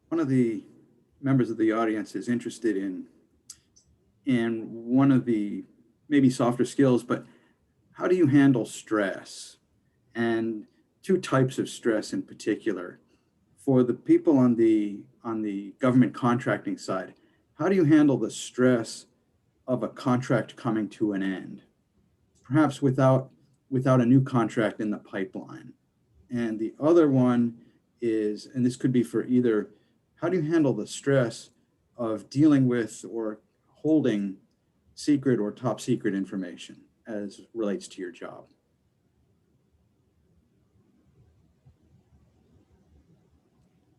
One of the members of the audience is interested in one of the maybe softer skills, but how do you handle stress? And 2 types of stress in particular. For the people on the government contracting side, how do you handle the stress of a contract coming to an end, perhaps without a new contract in the pipeline? And the other one is, and this could be for either, how do you handle the stress of dealing with or holding secret or top secret information as relates to your job?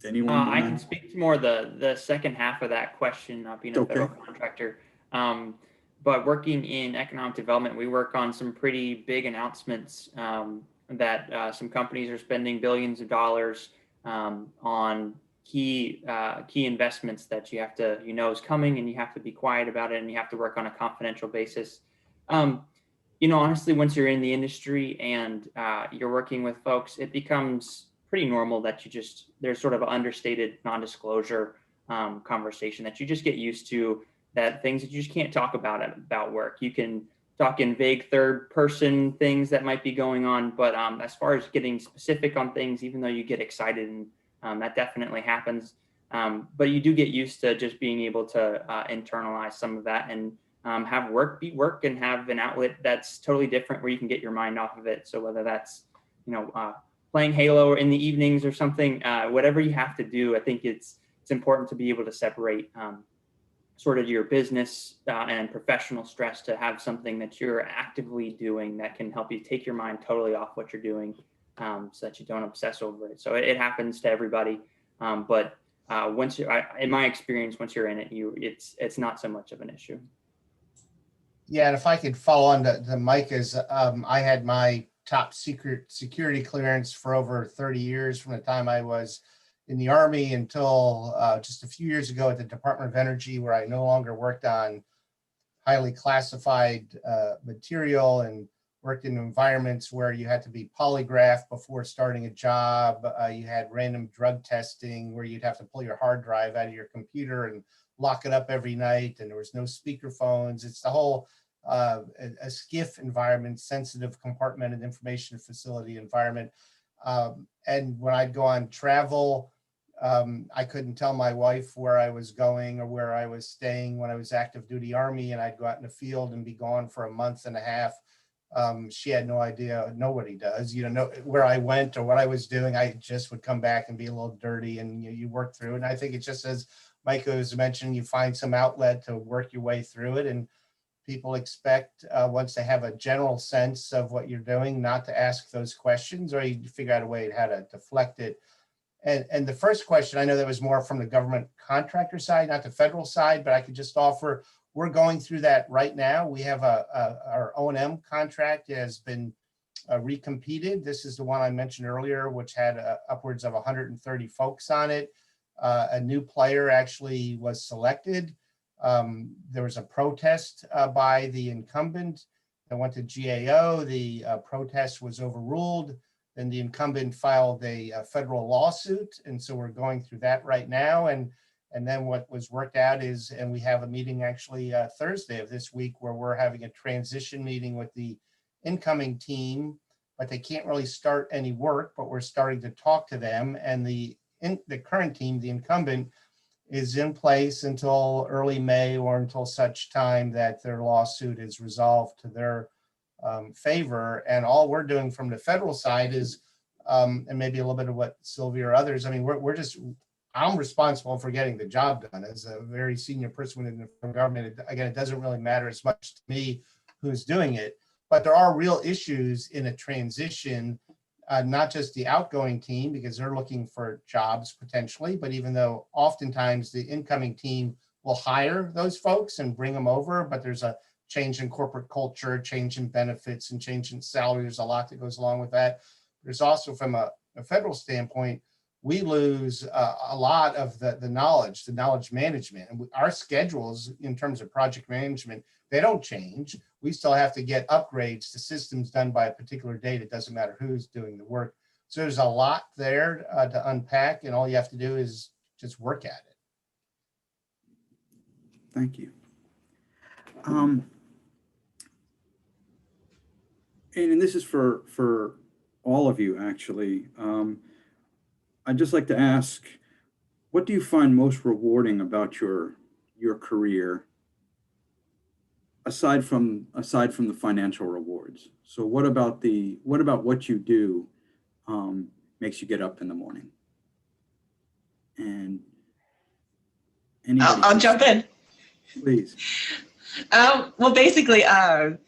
Anyone?
I can speak to more the second half of that question, being a federal contractor. But working in economic development, we work on some pretty big announcements that some companies are spending billions of dollars on key investments that you have to, is coming, and you have to be quiet about it, and you have to work on a confidential basis. Honestly, once you're in the industry and you're working with folks, it becomes pretty normal that there's sort of an understated non-disclosure conversation that you just get used to, that things that you just can't talk about work. You can talk in vague third person things that might be going on, but as far as getting specific on things, even though you get excited, and that definitely happens, but you do get used to just being able to internalize some of that and have work be work, and have an outlet that's totally different where you can get your mind off of it. So whether that's, playing Halo in the evenings or something, whatever you have to do, I think it's important to be able to separate sort of your business and professional stress, to have something that you're actively doing that can help you take your mind totally off what you're doing, so that you don't obsess over it. So it happens to everybody, but once in my experience, once you're in it, it's not so much of an issue.
Yeah, and if I could follow on to Micah's, I had my top secret security clearance for over 30 years from the time I was in the Army until just a few years ago at the Department of Energy, where I no longer worked on highly classified material and worked in environments where you had to be polygraphed before starting a job. You had random drug testing where you'd have to pull your hard drive out of your computer and lock it up every night, and there was no speaker phones. It's the whole a SCIF environment, sensitive compartmented information facility environment. And when I'd go on travel, I couldn't tell my wife where I was going or where I was staying when I was active duty Army, and I'd go out in the field and be gone for a month and a half. She had no idea, nobody does, where I went or what I was doing. I just would come back and be a little dirty, and you work through it. And I think it's just, as Mike was mentioning, you find some outlet to work your way through it. And people expect, once they have a general sense of what you're doing, not to ask those questions, or you figure out a way how to deflect it. And the first question, I know that was more from the government contractor side, not the federal side, but I could just offer, we're going through that right now. We have our O&M contract has been recompeted. This is the one I mentioned earlier, which had upwards of 130 folks on it. A new player actually was selected. There was a protest by the incumbent that went to GAO. The protest was overruled. Then the incumbent filed a federal lawsuit. And so we're going through that right now. And then what was worked out is, and we have a meeting actually Thursday of this week where we're having a transition meeting with the incoming team, but they can't really start any work, but we're starting to talk to them. And the current team, the incumbent, is in place until early May or until such time that their lawsuit is resolved to their favor. And all we're doing from the federal side is, and maybe a little bit of what Sylvia or others, I mean, I'm responsible for getting the job done as a very senior person in the government. Again, it doesn't really matter as much to me who's doing it, but there are real issues in a transition, not just the outgoing team, because they're looking for jobs potentially, but even though oftentimes the incoming team will hire those folks and bring them over, but there's a change in corporate culture, change in benefits, and change in salary. There's a lot that goes along with that. There's also, from a federal standpoint, we lose a lot of the knowledge management. And our schedules in terms of project management, they don't change. We still have to get upgrades to systems done by a particular date. It doesn't matter who's doing the work. So there's a lot there to unpack, and all you have to do is just work at it.
Thank you. And this is for all of you, actually. I'd just like to ask, what do you find most rewarding about your career, aside from the financial rewards? So what about what you do makes you get up in the morning? And
I'll jump in.
Please.
Well, basically, I'm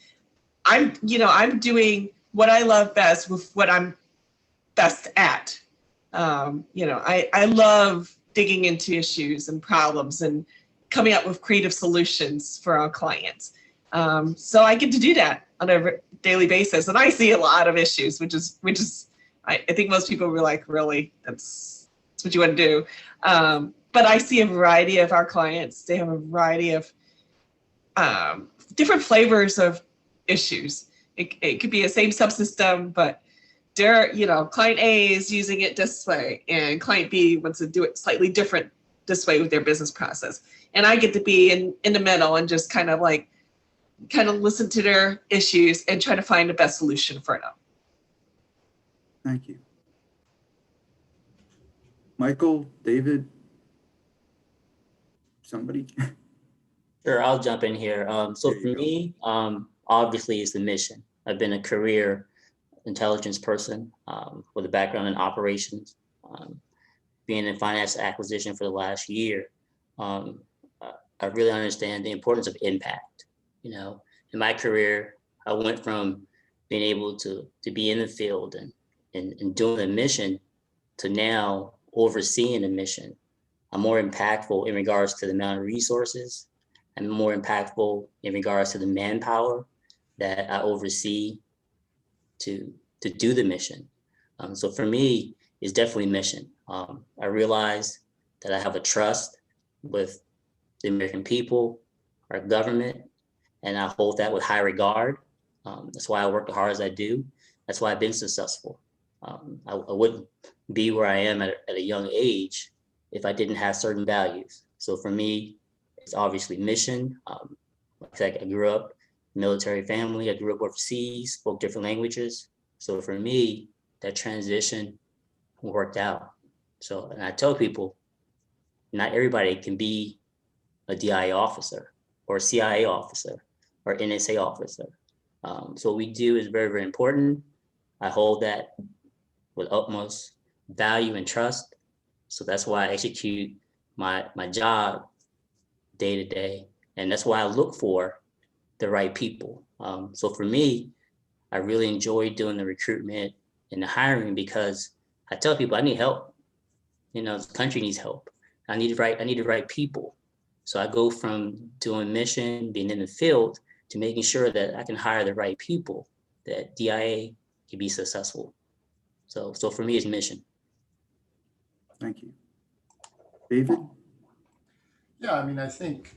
doing what I love best with what I'm best at. I love digging into issues and problems and coming up with creative solutions for our clients. So I get to do that on a daily basis, and I see a lot of issues, which is I think most people were like, really, that's what you want to do. But I see a variety of our clients. They have a variety of different flavors of issues. It could be a same subsystem, but client A is using it this way, and client B wants to do it slightly different this way with their business process. And I get to be in the middle and just kind of listen to their issues and try to find the best solution for them.
Thank you. Michael, David, somebody?
Sure, I'll jump in here. So for me, obviously it's the mission. I've been a career intelligence person with a background in operations, being in finance acquisition for the last year. I really understand the importance of impact. In my career, I went from being able to be in the field and doing the mission to now overseeing the mission. I'm more impactful in regards to the amount of resources. I'm more impactful in regards to the manpower that I oversee to do the mission. So for me, is definitely mission. I realize that I have a trust with the American people, our government, and I hold that with high regard. That's why I work as hard as I do. That's why I've been successful. I wouldn't be where I am at a young age if I didn't have certain values. So for me, it's obviously mission. Like I said, I grew up military family. I grew up overseas, spoke different languages. So for me, that transition worked out. So, and I tell people, not everybody can be a DIA officer or a CIA officer or NSA officer. So what we do is very, very important. I hold that with utmost value and trust. So that's why I execute my job day to day. And that's why I look for the right people. So for me, I really enjoy doing the recruitment and the hiring because I tell people I need help. You know, the country needs help. I need the right people. So I go from doing mission, being in the field, to making sure that I can hire the right people that DIA can be successful. So for me, it's mission.
Thank you. David?
Yeah, I mean, I think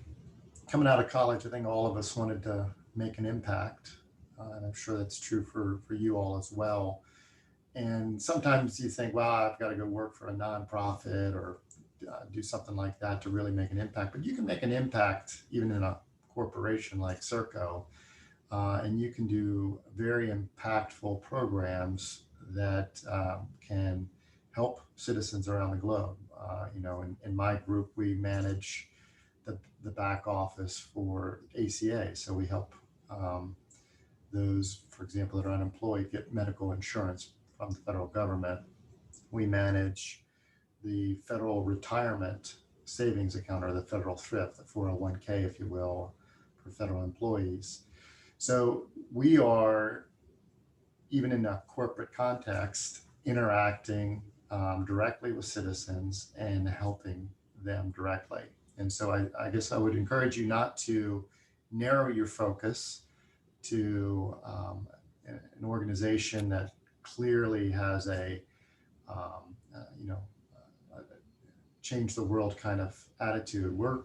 coming out of college, I think all of us wanted to make an impact. And I'm sure that's true for you all as well. And sometimes you think, well, I've got to go work for a nonprofit or do something like that to really make an impact. But you can make an impact even in a corporation like Serco, and you can do very impactful programs that can help citizens around the globe. You know, in my group, we manage the back office for ACA. So we help those, for example, that are unemployed get medical insurance from the federal government. We manage the federal retirement savings account, or the federal thrift, the 401k, if you will, for federal employees. So we are, even in a corporate context, interacting directly with citizens and helping them directly. And so I guess I would encourage you not to narrow your focus to an organization that clearly has a change the world kind of attitude. We're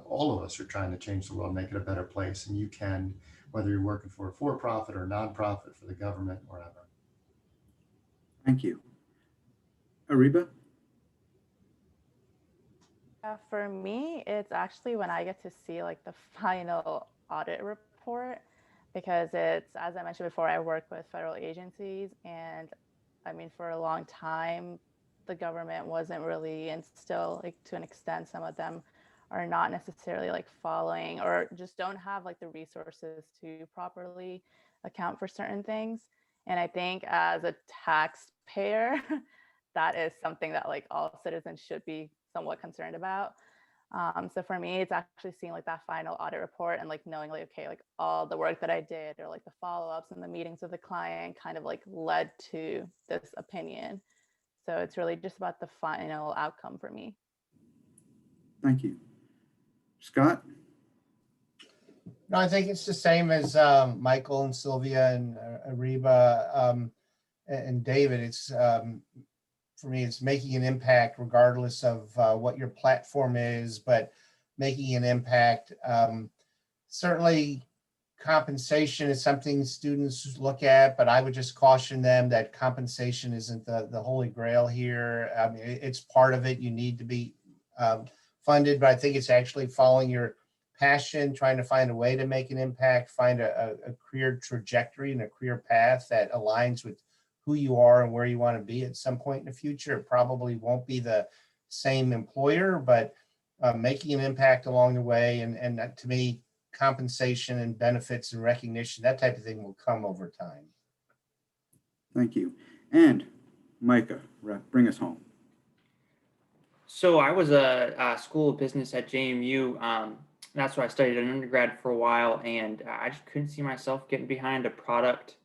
all of us are trying to change the world, make it a better place, and you can, whether you're working for a for-profit or nonprofit, for the government, wherever.
Thank you. Ariba?
For me, it's actually when I get to see like the final audit report, because it's, as I mentioned before, I work with federal agencies, and I mean, for a long time, the government wasn't really, and still, like, to an extent, some of them are not necessarily like following, or just don't have like the resources to properly account for certain things. And I think as a taxpayer, that is something that like all citizens should be somewhat concerned about. So for me, it's actually seeing like that final audit report and like knowing like, okay, like all the work that I did, or like the follow-ups and the meetings with the client kind of like led to this opinion. So it's really just about the final outcome for me.
Thank you. Scott?
No, I think it's the same as Michael and Sylvia and Ariba and David. It's for me, it's making an impact regardless of what your platform is, but making an impact. Certainly, compensation is something students look at, but I would just caution them that compensation isn't the holy grail here. I mean, it's part of it. You need to be funded, but I think it's actually following your passion, trying to find a way to make an impact, find a career trajectory and a career path that aligns with who you are and where you want to be at some point in the future. It probably won't be the same employer, but making an impact along the way. And that, to me, compensation and benefits and recognition, that type of thing will come over time.
Thank you. And Micah, bring us home.
So I was a school of business at JMU. That's where I studied an undergrad for a while, and I just couldn't see myself getting behind a product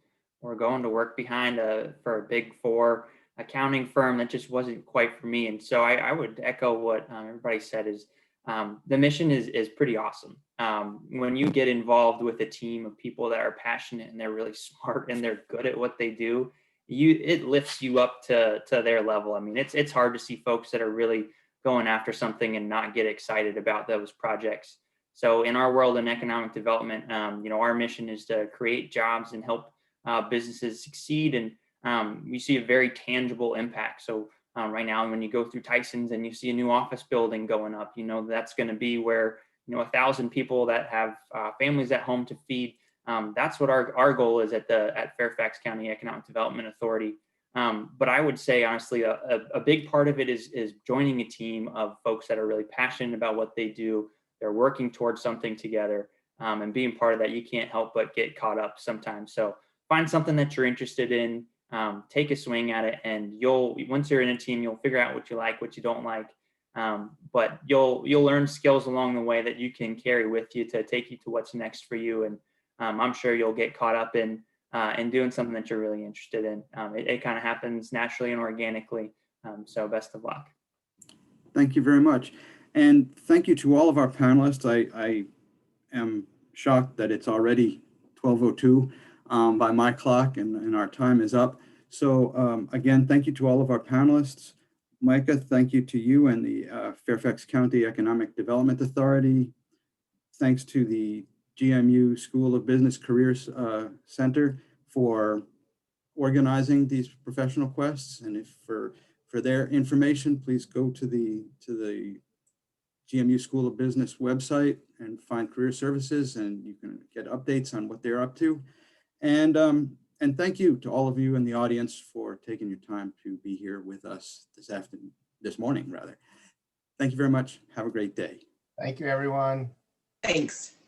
or going to work behind for a big four accounting firm. That just wasn't quite for me. And so I would echo what everybody said is the mission is pretty awesome. When you get involved with a team of people that are passionate and they're really smart and they're good at what they do, it lifts you up to their level. I mean, it's hard to see folks that are really going after something and not get excited about those projects. So in our world in economic development, our mission is to create jobs and help businesses succeed. And we see a very tangible impact. So right now, when you go through Tyson's and you see a new office building going up, that's going to be where, 1,000 people that have families at home to feed. That's what our goal is at Fairfax County Economic Development Authority. But I would say, honestly, a big part of it is joining a team of folks that are really passionate about what they do. They're working towards something together, and being part of that, you can't help but get caught up sometimes. So find something that you're interested in, take a swing at it, and once you're in a team, you'll figure out what you like, what you don't like. But you'll learn skills along the way that you can carry with you to take you to what's next for you. And I'm sure you'll get caught up in doing something that you're really interested in. It kind of happens naturally and organically. So best of luck.
Thank you very much. And thank you to all of our panelists. I am shocked that it's already 12:02 by my clock and our time is up. So again, thank you to all of our panelists. Micah, thank you to you and the Fairfax County Economic Development Authority. Thanks to the GMU School of Business Careers Center for organizing these professional quests. And if for their information, please go to the GMU School of Business website and find career services, and you can get updates on what they're up to. And thank you to all of you in the audience for taking your time to be here with us this morning rather. Thank you very much. Have a great day.
Thank you, everyone.
Thanks.